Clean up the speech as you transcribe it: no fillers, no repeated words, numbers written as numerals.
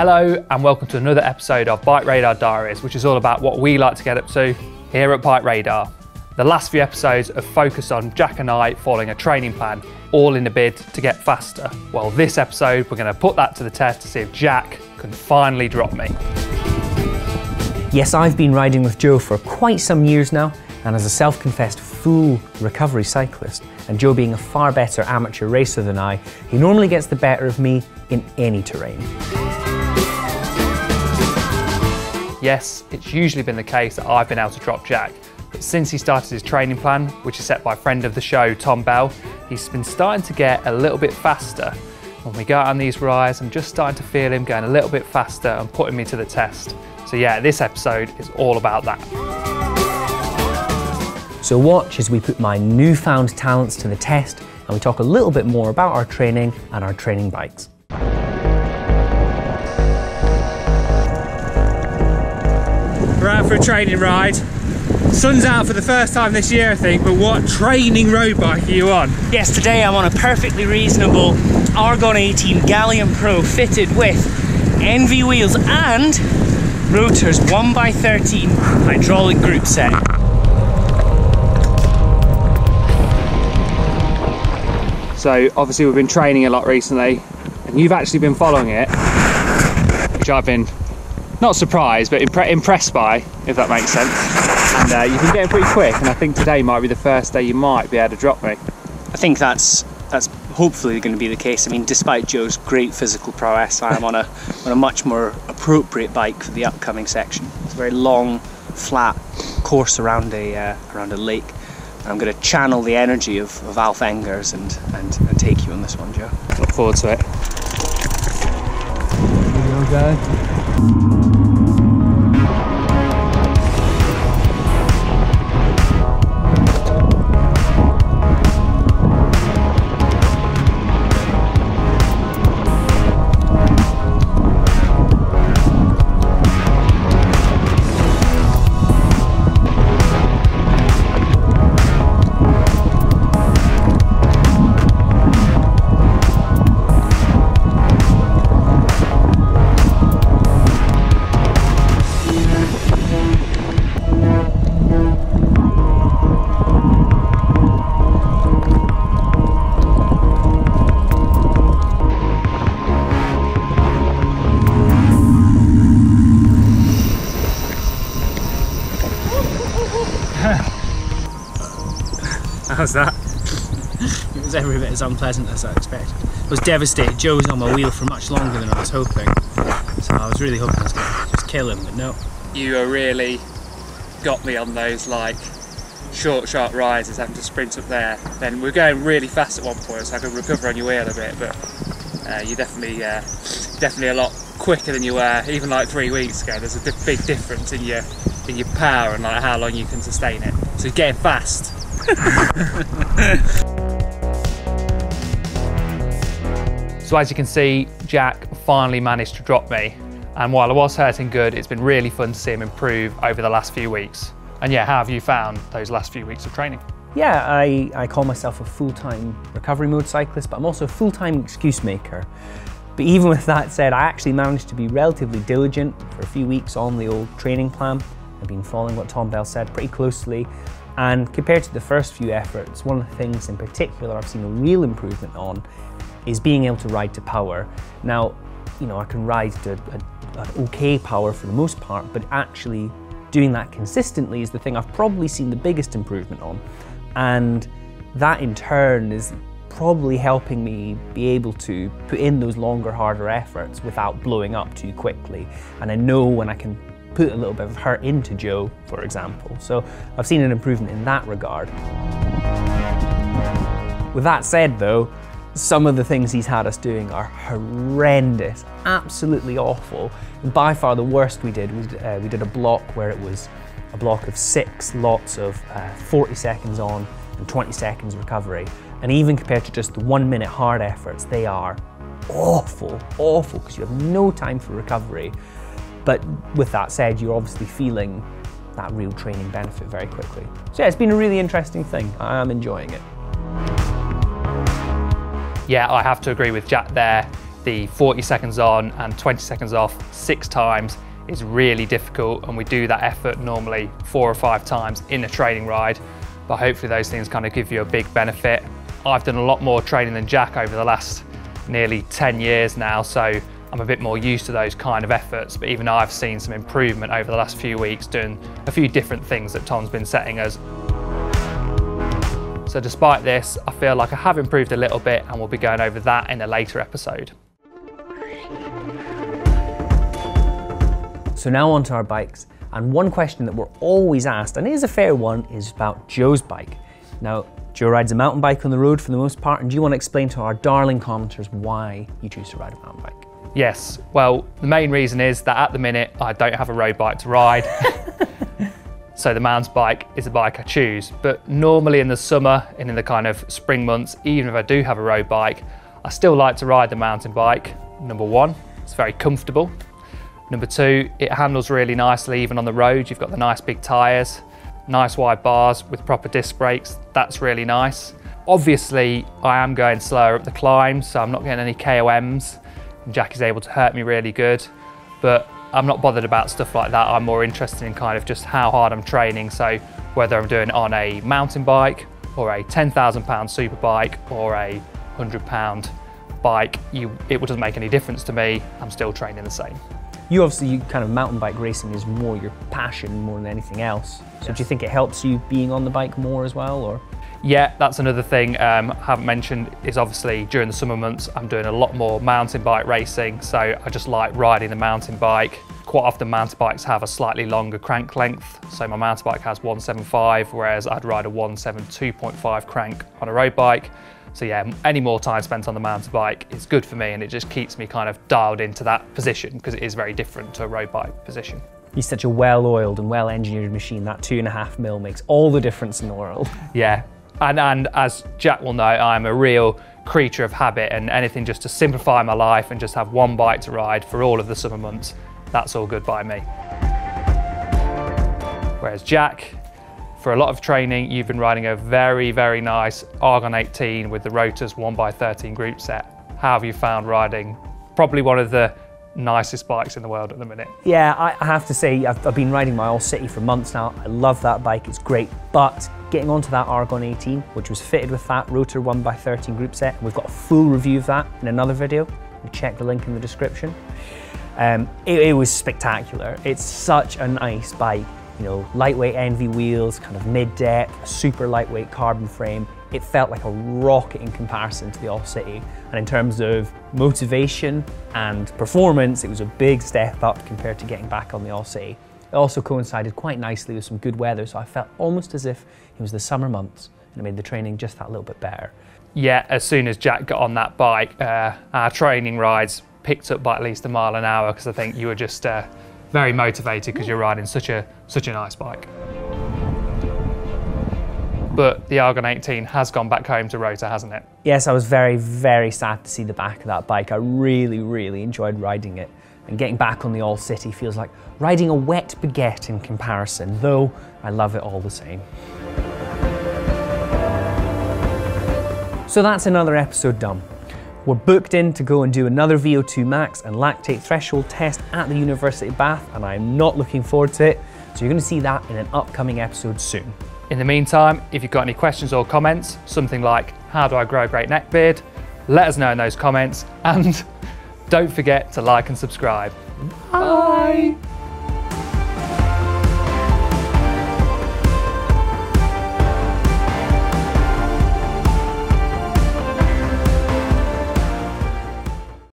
Hello and welcome to another episode of BikeRadar Diaries, which is all about what we like to get up to here at BikeRadar. The last few episodes have focused on Jack and I following a training plan, all in a bid to get faster. Well, this episode we're going to put that to the test to see if Jack can finally drop me. Yes, I've been riding with Joe for quite some years now, and as a self-confessed full recovery cyclist, and Joe being a far better amateur racer than I, he normally gets the better of me in any terrain. Yes, it's usually been the case that I've been able to drop Jack, but since he started his training plan, which is set by friend of the show, Tom Bell, he's been starting to get a little bit faster. When we go out on these rides, I'm just starting to feel him going a little bit faster and putting me to the test. So yeah, this episode is all about that. So watch as we put my newfound talents to the test and we talk a little bit more about our training and our training bikes. We're out for a training ride. Sun's out for the first time this year, I think, but what training road bike are you on? Yes, today I'm on a perfectly reasonable Argon 18 Galleon Pro fitted with Envy wheels and Rotor's 1x13 hydraulic group set. So obviously we've been training a lot recently and you've actually been following it, which I've been not surprised but impressed by, if that makes sense. And you've been getting pretty quick, and I think today might be the first day you might be able to drop me. I think that's hopefully going to be the case. I mean, despite Joe's great physical prowess, I am on a much more appropriate bike for the upcoming section. It's a very long, flat course around a lake. And I'm going to channel the energy of Alf Engers and take you on this one, Joe. Look forward to it. Here we go. How's that? It was every bit as unpleasant as I expected. I was devastated. Joe was on my wheel for much longer than I was hoping. So I was really hoping I was going to just kill him, but no. You really got me on those like short, sharp rides, having to sprint up there. Then we're going really fast at one point, so I could recover on your wheel a bit, but you're definitely a lot quicker than you were even like 3 weeks ago. There's a big difference in your power and like how long you can sustain it. So you're getting fast. So as you can see, Jack finally managed to drop me, and while I was hurting good, it's been really fun to see him improve over the last few weeks. And yeah, how have you found those last few weeks of training? Yeah, I call myself a full-time recovery mode cyclist, but I'm also a full-time excuse maker. But even with that said, I actually managed to be relatively diligent for a few weeks on the old training plan. I've been following what Tom Bell said pretty closely. And compared to the first few efforts, one of the things in particular I've seen a real improvement on is being able to ride to power. Now, you know, I can ride to an okay power for the most part, but actually doing that consistently is the thing I've probably seen the biggest improvement on. And that in turn is probably helping me be able to put in those longer, harder efforts without blowing up too quickly. And I know when I can put a little bit of hurt into Joe, for example. So I've seen an improvement in that regard. With that said though, some of the things he's had us doing are horrendous, absolutely awful. By far the worst we did was we did a block where it was a block of 6 lots of 40 seconds on and 20 seconds recovery. And even compared to just the 1 minute hard efforts, they are awful, because you have no time for recovery. But with that said, you're obviously feeling that real training benefit very quickly. So yeah, it's been a really interesting thing. I am enjoying it. Yeah, I have to agree with Jack there. the 40 seconds on and 20 seconds off 6 times is really difficult, and we do that effort normally 4 or 5 times in a training ride, but hopefully those things kind of give you a big benefit. I've done a lot more training than Jack over the last nearly 10 years now, so I'm a bit more used to those kind of efforts, but even I've seen some improvement over the last few weeks doing a few different things that Tom's been setting us. So despite this, I feel like I have improved a little bit, and we'll be going over that in a later episode. So now onto our bikes, and one question that we're always asked, and it is a fair one, is about Joe's bike. Now, Joe rides a mountain bike on the road for the most part, and do you want to explain to our darling commenters why you choose to ride a mountain bike? Yes, well, the main reason is that at the minute I don't have a road bike to ride. So the mountain bike is a bike I choose, but normally in the summer and in the kind of spring months, even if I do have a road bike, I still like to ride the mountain bike. Number one, it's very comfortable. Number two, it handles really nicely even on the road. You've got the nice big tyres, nice wide bars with proper disc brakes. That's really nice. Obviously, I am going slower up the climb, so I'm not getting any KOMs. And Jack is able to hurt me really good, but I'm not bothered about stuff like that. I'm more interested in kind of just how hard I'm training. So whether I'm doing it on a mountain bike or a 10,000 pound super bike or a 100 pound bike, it doesn't make any difference to me. I'm still training the same. You kind of mountain bike racing is more your passion more than anything else. So yes. Do you think it helps you being on the bike more as well, or? Yeah, that's another thing I haven't mentioned is obviously during the summer months I'm doing a lot more mountain bike racing, so I just like riding the mountain bike. Quite often mountain bikes have a slightly longer crank length, so my mountain bike has 175, whereas I'd ride a 172.5 crank on a road bike. So yeah, any more time spent on the mountain bike is good for me, and it just keeps me kind of dialed into that position because it is very different to a road bike position. You're such a well-oiled and well-engineered machine. That 2.5 mil makes all the difference in the world. Yeah, and as Jack will know, I'm a real creature of habit, and anything just to simplify my life and just have one bike to ride for all of the summer months, that's all good by me. Whereas Jack, for a lot of training, you've been riding a very, very nice Argon 18 with the Rotors 1x13 group set. How have you found riding probably one of the nicest bikes in the world at the minute? Yeah, I have to say, I've been riding my All City for months now. I love that bike, it's great. But getting onto that Argon 18, which was fitted with that Rotor 1x13 group set, and we've got a full review of that in another video. You check the link in the description. It was spectacular. It's such a nice bike. You know, lightweight Envy wheels, kind of mid-depth, super lightweight carbon frame. It felt like a rocket in comparison to the All City. And in terms of motivation and performance, it was a big step up compared to getting back on the All City. It also coincided quite nicely with some good weather, so I felt almost as if it was the summer months, and it made the training just that little bit better. Yeah, as soon as Jack got on that bike, our training rides picked up by at least a mile an hour, because I think you were just very motivated because you're riding such a nice bike. But the Argon 18 has gone back home to Rotor, hasn't it? Yes, I was very, very sad to see the back of that bike. I really, really enjoyed riding it. And getting back on the All City feels like riding a wet baguette in comparison, though I love it all the same. So that's another episode done. We're booked in to go and do another VO2 max and lactate threshold test at the University of Bath, and I'm not looking forward to it. So you're going to see that in an upcoming episode soon. In the meantime, if you've got any questions or comments, something like, how do I grow a great neck beard? Let us know in those comments, and don't forget to like and subscribe. Bye.